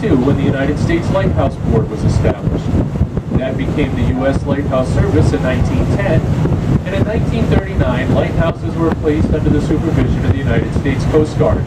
1882 when the United States Lighthouse Board was established. That became the U.S. Lighthouse Service in 1910, and in 1939, lighthouses were placed under the supervision of the United States Coast Guard.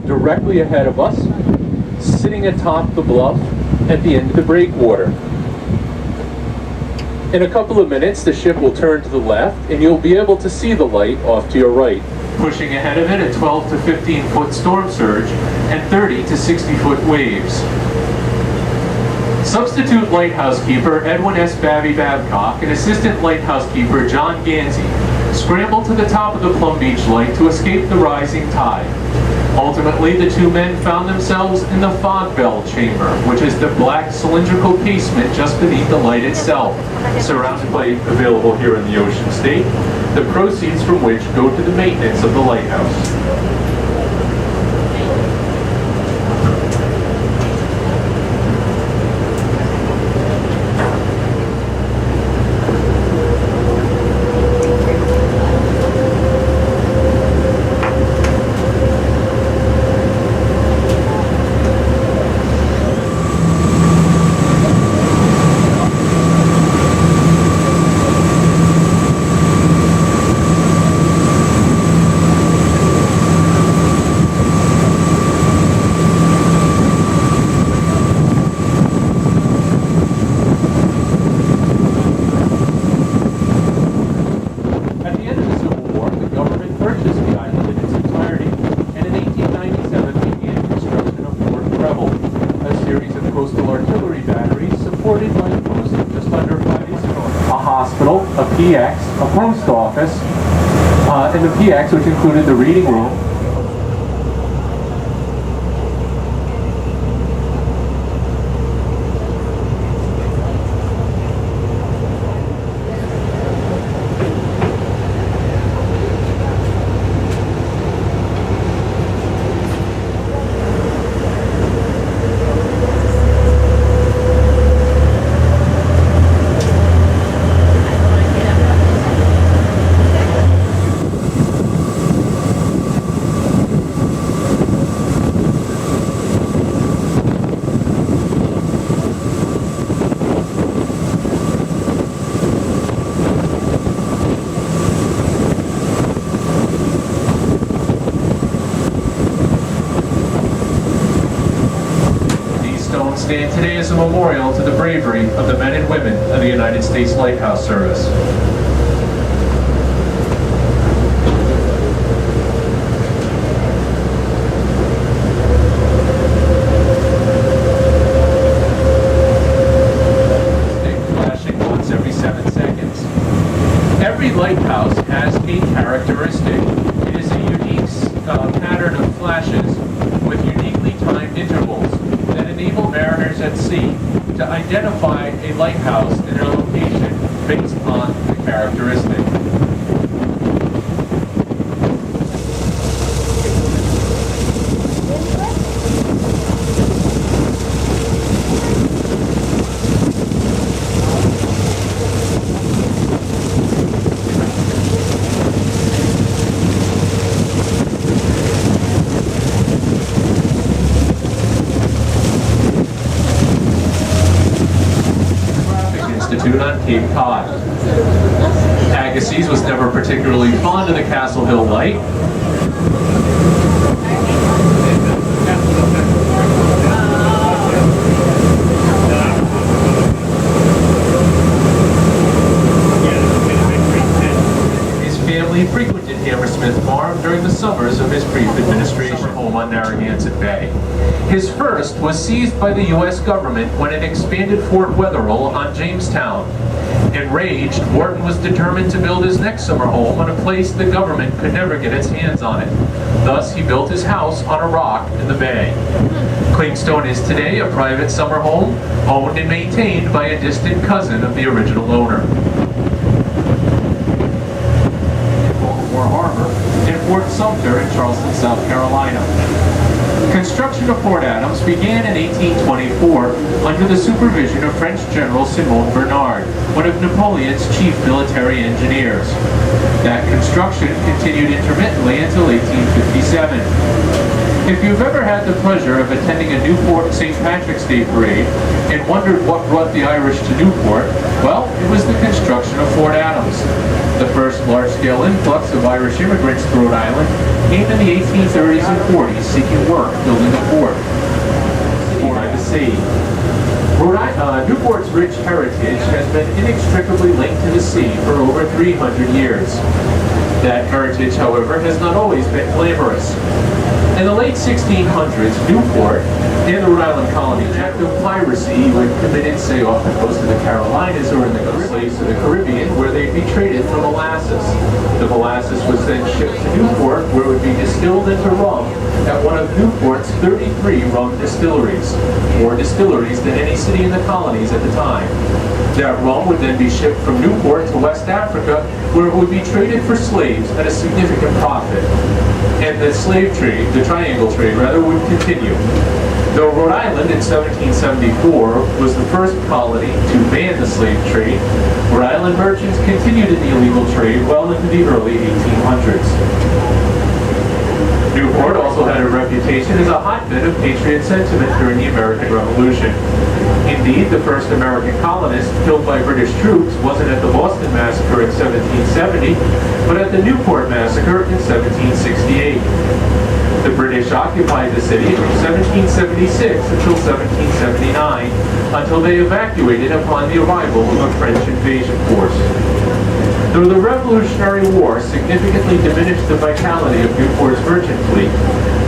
Directly ahead of us, sitting atop the bluff at the end of the breakwater. In a couple of minutes, the ship will turn to the left, and you'll be able to see the light off to your right. Pushing ahead of it a 12 to 15 foot storm surge and 30 to 60 foot waves. Substitute lighthouse keeper Edwin S. Babcock and assistant lighthouse keeper John Gansey scrambled to the top of the Plum Beach light to escape the rising tide. Ultimately, the two men found themselves in the fog bell chamber, which is the black cylindrical casement just beneath the light itself, surrounded by available here in the Ocean State, the proceeds from which go to the maintenance of the lighthouse. PX, a post office, and the PX, which included the reading room, stand today as a memorial to the bravery of the men and women of the United States Lighthouse Service. Flashing once every 7 seconds. Every lighthouse has a characteristic. It is a unique pattern of flashes with uniquely timed intervals that enable mariners at sea to identify a lighthouse and their location based on the characteristic. On Cape Cod. Agassiz was never particularly fond of the Castle Hill light. His family frequented Hammersmith Farm during the summers of his brief administration home on Narragansett Bay. His first was seized by the U.S. government when it expanded Fort Wetherill on Jamestown. Enraged, Wharton was determined to build his next summer home on a place the government could never get its hands on it. Thus, he built his house on a rock in the bay. Clingstone is today a private summer home owned and maintained by a distant cousin of the original owner. In Fort Sumter in Charleston, South Carolina. Construction of Fort Adams began in 1824 under the supervision of French General Simon Bernard, one of Napoleon's chief military engineers. That construction continued intermittently until 1857. If you've ever had the pleasure of attending a Newport St. Patrick's Day parade and wondered what brought the Irish to Newport, well, it was the construction of Fort Adams. The first large-scale influx of Irish immigrants to Rhode Island came in the 1830s and 40s seeking work building a fort. By the sea. Newport's rich heritage has been inextricably linked to the sea for over 300 years. That heritage, however, has not always been glamorous. In the late 1600s, Newport and the Rhode Island colony active piracy would committed, say, off the coast of the Carolinas or in the slaves to the Caribbean, where they'd be traded for molasses. The molasses was then shipped to Newport, where it would be distilled into rum at one of Newport's 33 rum distilleries, more distilleries than any city in the colonies at the time. That rum would then be shipped from Newport to West Africa, where it would be traded for slaves at a significant profit. And the slave trade, the triangle trade rather, would continue. Though Rhode Island in 1774 was the first colony to ban the slave trade, Rhode Island merchants continued in the illegal trade well into the early 1800s. Newport also had a reputation as a hotbed of patriot sentiment during the American Revolution. Indeed, the first American colonist killed by British troops wasn't at the Boston Massacre in 1770, but at the Newport Massacre in 1768. The British occupied the city from 1776 until 1779, until they evacuated upon the arrival of a French invasion force. Though the Revolutionary War significantly diminished the vitality of Newport's merchant fleet,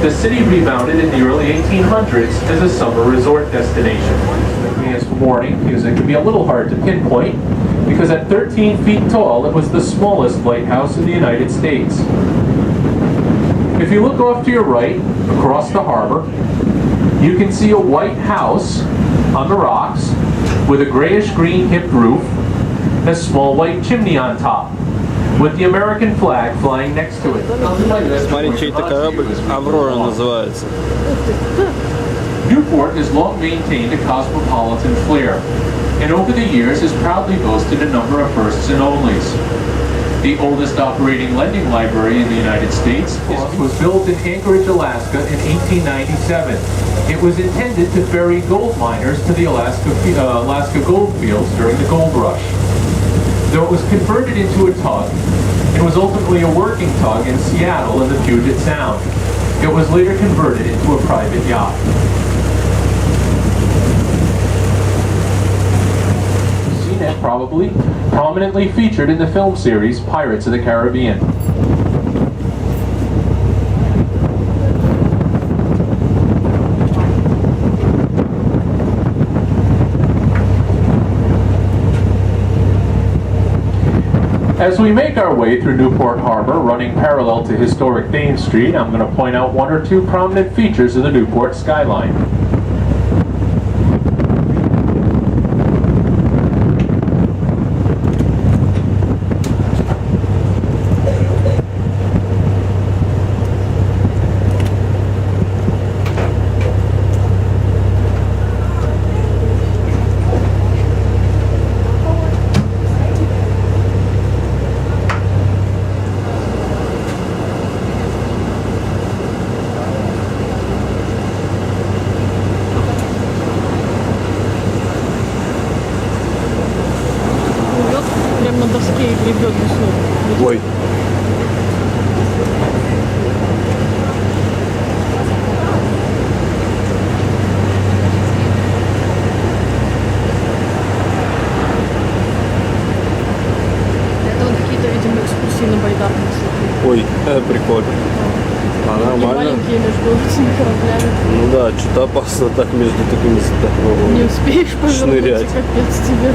the city rebounded in the early 1800s as a summer resort destination. This morning, because it can be a little hard to pinpoint, because at 13 feet tall, it was the smallest lighthouse in the United States. If you look off to your right, across the harbor, you can see a white house on the rocks with a grayish-green hipped roof and a small white chimney on top, with the American flag flying next to it. Смотри, чей-то корабль, Аврора называется. Newport has long maintained a cosmopolitan flair, and over the years has proudly boasted a number of firsts and onlys. The oldest operating lending library in the United States was built in Anchorage, Alaska in 1897. It was intended to ferry gold miners to the Alaska gold fields during the gold rush. Though it was converted into a tug, it was ultimately a working tug in Seattle in the Puget Sound. It was later converted into a private yacht. CNET probably prominently featured in the film series Pirates of the Caribbean. As we make our way through Newport Harbor, running parallel to historic Thames Street, I'm going to point out one or two prominent features of the Newport skyline. Ой. Это вот какие-то, видимо, экскурсии на байдарках. Ой, прикольно. А И нормально? маленькие между этими кораблями. Ну да, что-то опасно так между такими Не успеешь повернуться, шнырять. капец тебе.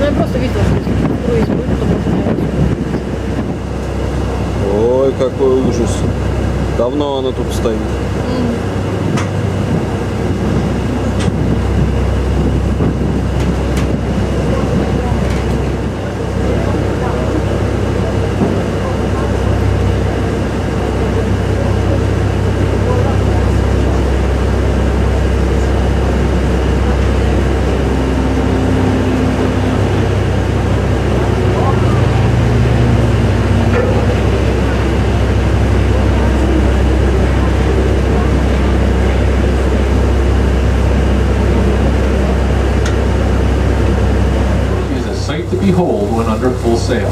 Ну я просто видела, что если круиз будет, то можно делать. Ой, какой ужас. Давно она тут стоит. To behold when under full sail.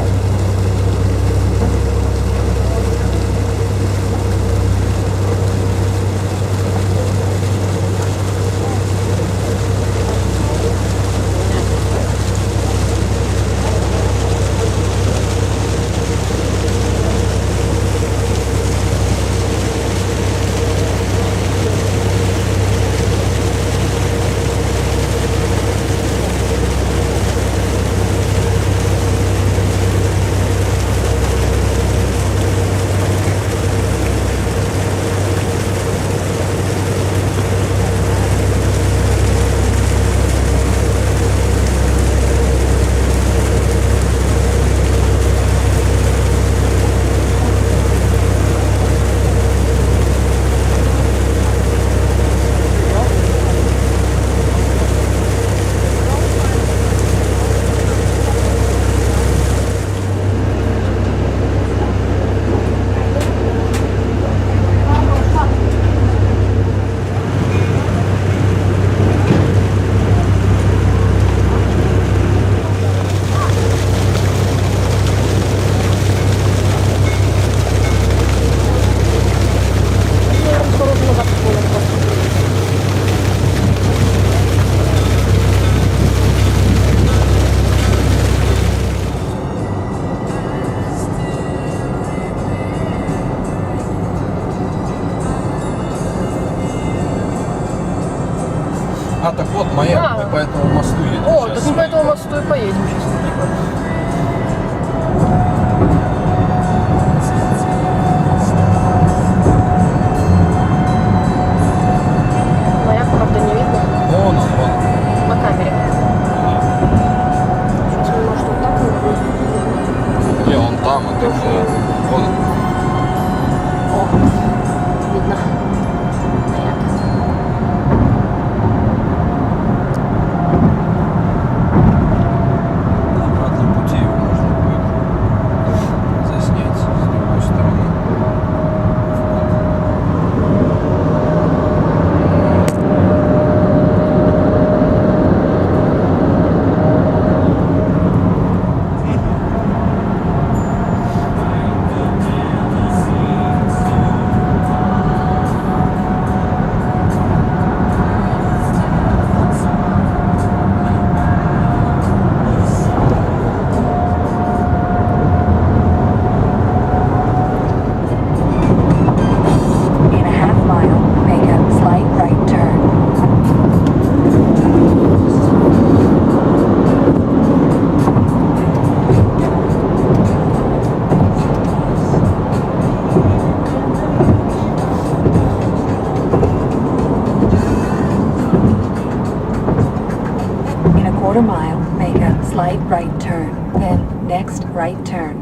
А, так вот, маяк, Да. мы по этому мосту едем. О, сейчас. так мы по этому мосту и поедем сейчас. Маяк, правда, не видно Вон он, вон. на камере. Сейчас мы, может, вот так вот будет. Не, он там, это же. Вон. О, видно. Маяк. На обратном пути его можно будет заснять с другой стороны. In a half mile, make a slight right turn. In a quarter mile, make a slight right turn. Then next right turn.